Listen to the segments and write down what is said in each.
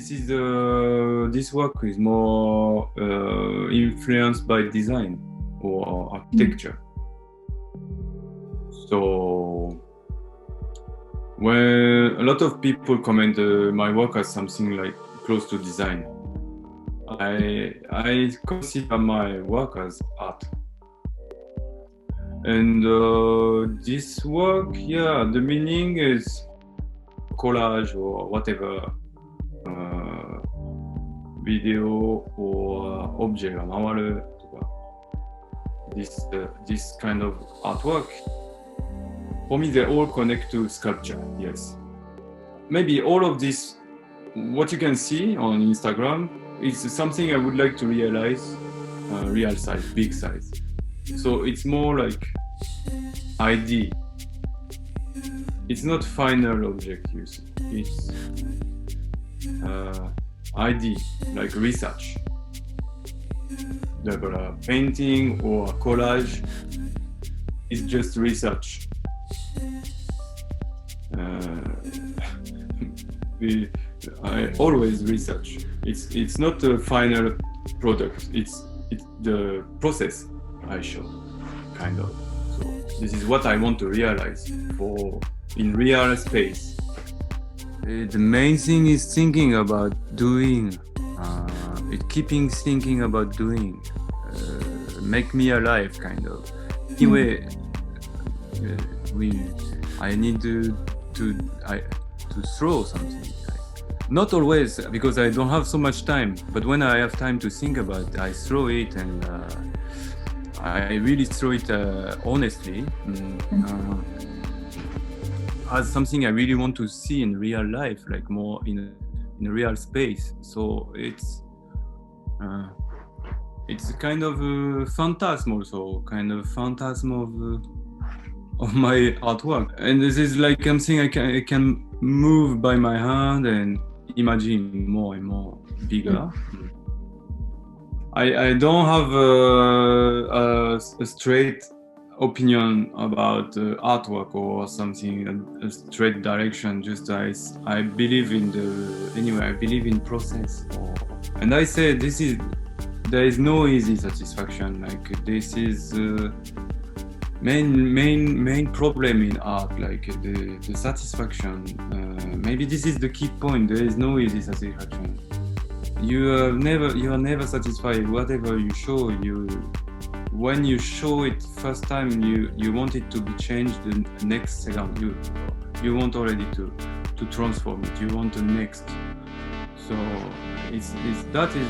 this work is more influenced by design or architecture. So when a lot of people comment my work as something like close to design, I consider my work as art. And this work, the meaning is collage or whatever, video or object が回るとか this kind of artwork, for me they all connect to sculpture. Yes, maybe all of this, what you can see on Instagram, is something I would like to realize, real size, big size. So it's more like idea. It's not final object you see. It's idea, like research. だから painting or collage is just research. I always research. It's not a final product. It's the process I show, kind of. So this is what I want to realize in real space. The main thing is thinking about doing. Keeping thinking about doing. Make me alive, kind of. Anyway, I need to throw something. Not always, because I don't have so much time. But when I have time to think about it, I throw it, and I really throw it honestly, as something I really want to see in real life, like more in a real space. So it's kind of a phantasm also, kind of phantasm of my artwork. And this is like something I can move by my hand and imagine more and more bigger. I don't have a straight opinion about artwork or something, a straight direction. Just I believe I believe in process. And I say there is no easy satisfaction. Like this is main problem in art, like the satisfaction. Maybe this is the key point. There is no easy satisfaction. You are never satisfied. Whatever you show, when you show it first time, you want it to be changed the next second. You want already to transform it. You want the next. So that is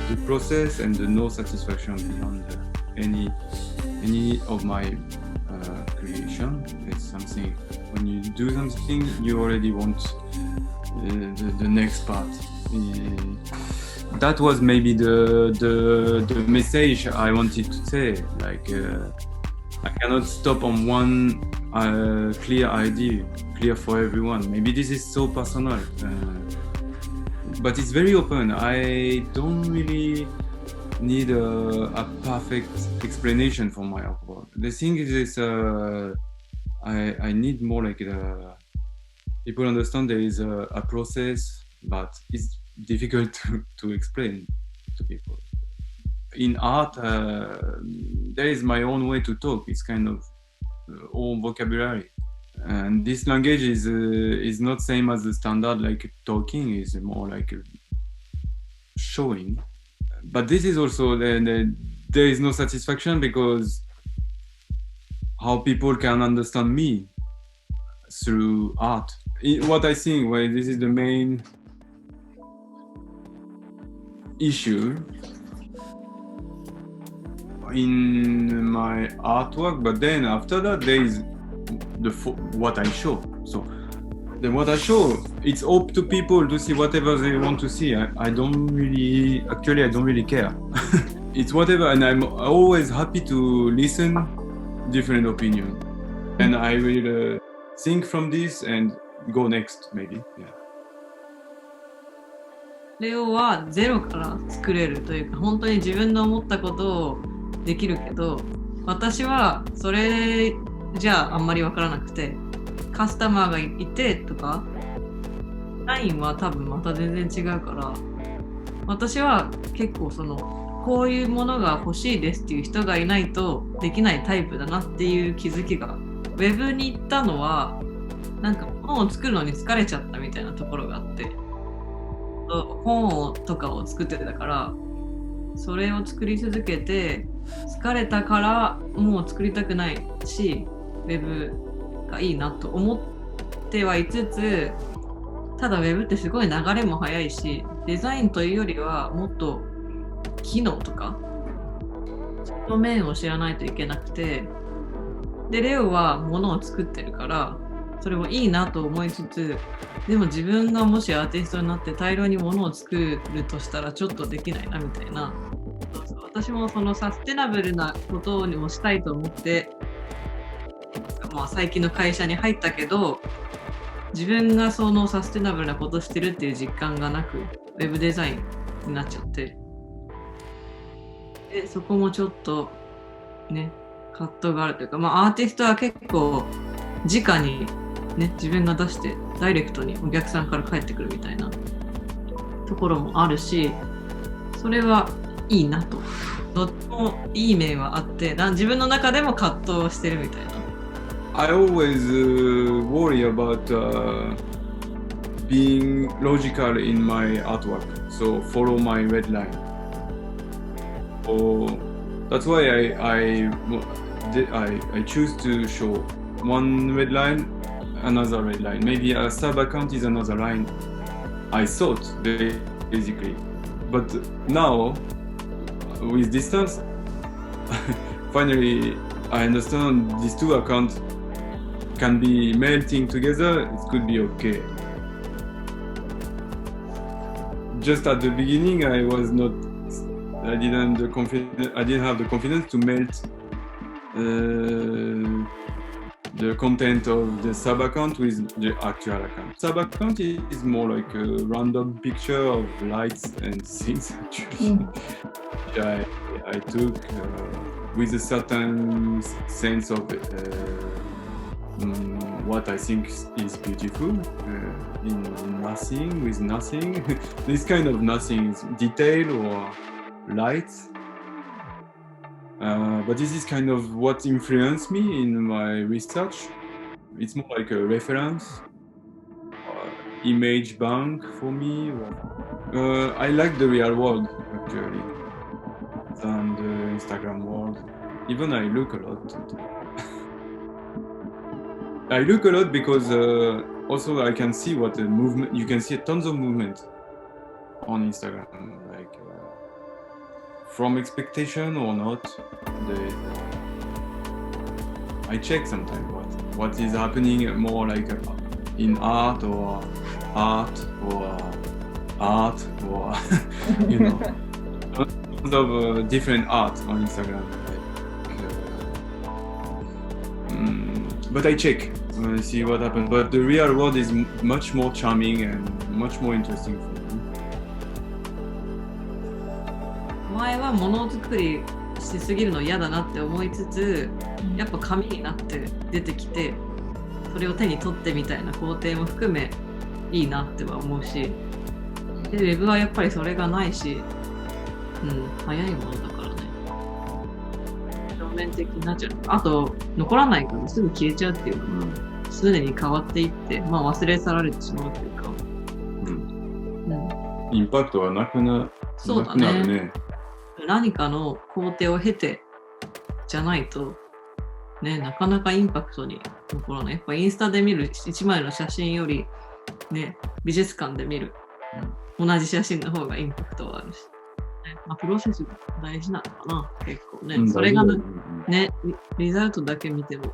the process and the no satisfaction beyond any of my creation. It's something, when you do something, you already want the next part. That was maybe the message I wanted to say. Like I cannot stop on one clear idea, clear for everyone. Maybe this is so personal, but it's very open. I don't really need a perfect explanation for my artwork. The thing is, I need more like people understand there is a process, but it's difficult to explain to people. In art, there is my own way to talk. It's kind of own vocabulary, and this language is not same as the standard like talking. Is more like showing. But this is also there is no satisfaction, because how people can understand me through art. What I think, well, this is the main issue in my artwork. But then after that, there is what I show. So then what I show, it's up to people to see whatever they want to see. I don't really care. It's whatever, and I'm always happy to listen different opinion, and I will think from this and go next, maybe. Yeah. レオはゼロから作れるというか、本当に自分の思ったことをできるけど、私はそれじゃあんまり分からなくて、カスタマーがいてとか、ラインは多分また全然違うから、私は結構こういうものが欲しいですっていう人がいないとできないタイプだなっていう気づきが、ウェブに行ったのはなんか本を作るのに疲れちゃったみたいなところがあって、本とかを作ってたから、それを作り続けて疲れたからもう作りたくないし、ウェブがいいなと思ってはいつつ、ただウェブってすごい流れも早いし、デザインというよりはもっと機能とかその面を知らないといけなくて、でレオは物を作ってるからそれもいいなと思いつつ、でも自分がもしアーティストになって大量に物を作るとしたらちょっとできないなみたいな。私もそのサステナブルなことにもしたいと思って、まあ、最近の会社に入ったけど、自分がそのサステナブルなことしてるっていう実感がなく、ウェブデザインになっちゃって、でそこもちょっとね葛藤があるというか、まあアーティストは結構直にね自分が出してダイレクトにお客さんから返ってくるみたいなところもあるし、それはいいなと。どっちもいい面はあって、自分の中でも葛藤してるみたいな。I always worry about being logical in my artwork, so follow my red line. So that's why I choose to show one red line, another red line. Maybe a sub account is another line. I thought basically, but now with distance, finally I understand these two accounts can be melting together. It could be okay. Just at the beginning, I didn't have the confidence to melt the content of the sub account with the actual account. Sub account is more like a random picture of lights and things actually. I took with a certain sense of what I think is beautiful in nothing, with nothing. This kind of nothing is detail or light. But this is kind of what influenced me in my research. It's more like a reference, image bank for me. I like the real world actually than the Instagram world. Even I look a lot. I look a lot because also I can see what the movement. You can see tons of movement on Instagram, like from expectation or not. I check sometimes what is happening more like in art or you know, tons of different art on Instagram. But I check. See what happens. But the real world is much more charming and much more interesting for me. 前はものづくりしすぎるの嫌だなって思いつつ、やっぱ紙になって出てきて、それを手に取ってみたいな工程も含めいいなっては思うし、でウェブはやっぱりそれがないし、早いものだからね。表面的になっちゃう。あと残らないからすぐ消えちゃうっていうのが常に変わっていって、まあ忘れ去られてしまうというか。インパクトはなくなるね。何かの工程を経てじゃないとね、なかなかインパクトに残らない。やっぱインスタで見る1枚の写真よりね、美術館で見る同じ写真の方がインパクトはあるし、ね、まあ、プロセスが大事なのかな、結構ね。それがね、リザルトだけ見ても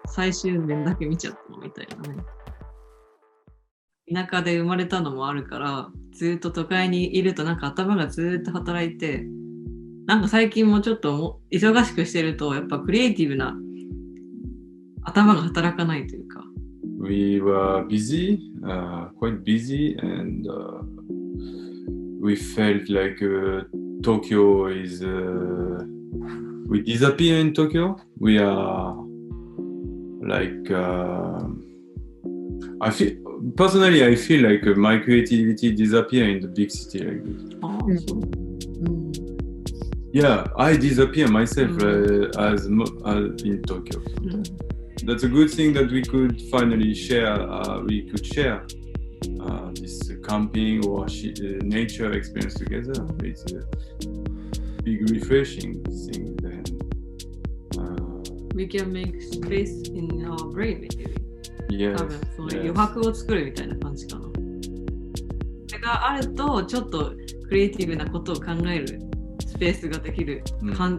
最終面だけ見ちゃったのみたいなね。田舎で生まれたのもあるから、ずっと都会にいるとなんか頭がずっと働いて、なんか最近もちょっと忙しくしてるとやっぱクリエイティブな頭が働かないというか。We were busy, quite busy, and we felt like Tokyo is. We disappear in Tokyo. We are like personally, I feel like my creativity disappear in the big city like this. ああ、そう。Yeah, I disappear myself as in Tokyo. That's a good thing that we could finally share. We could share this camping or nature experience together. It's a big refreshing thing. Then We can make space in our brain, maybe. 多 yes, 分その yes. 余白を作るみたいな感じかな。それがあるとちょっとクリエイティブなことを考えるスペースができる、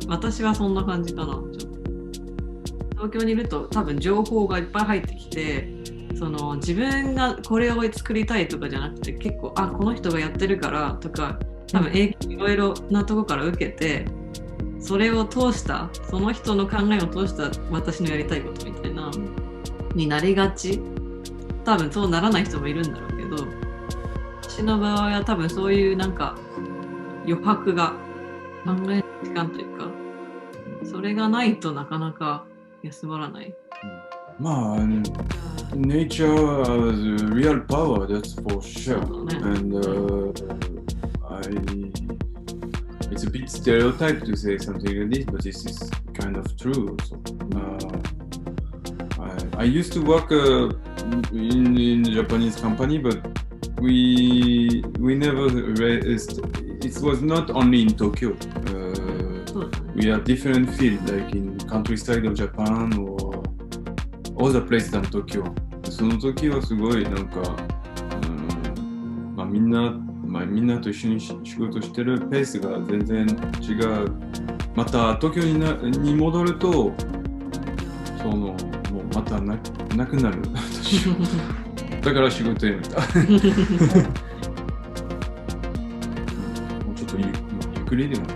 私はそんな感じかな。ちょっと東京にいると多分情報がいっぱい入ってきて、その自分がこれを作りたいとかじゃなくて、結構この人がやってるからとか、多分いろいろなとこから受けて、それを通したその人の考えを通した私のやりたいことみたいなになりがち。多分そうならない人もいるんだろうけど、私の場合は多分そういうなんか余白が考える時間というか、それがないとなかなか休まらない。まあ、nature has a real power, that's for sure. And it's a bit stereotype to say something like this, but this is kind of true also. I used to work in a Japanese company, but we never it was not only in Tokyo. We have different fields, like in countryside of Japan or other places than Tokyo. その時はすごいなんか、みんなと一緒に仕事してるペースが全然違う。また東京に戻ると、そのもうまたなくなる。だから仕事辞めた。もうちょっとゆっくりでも。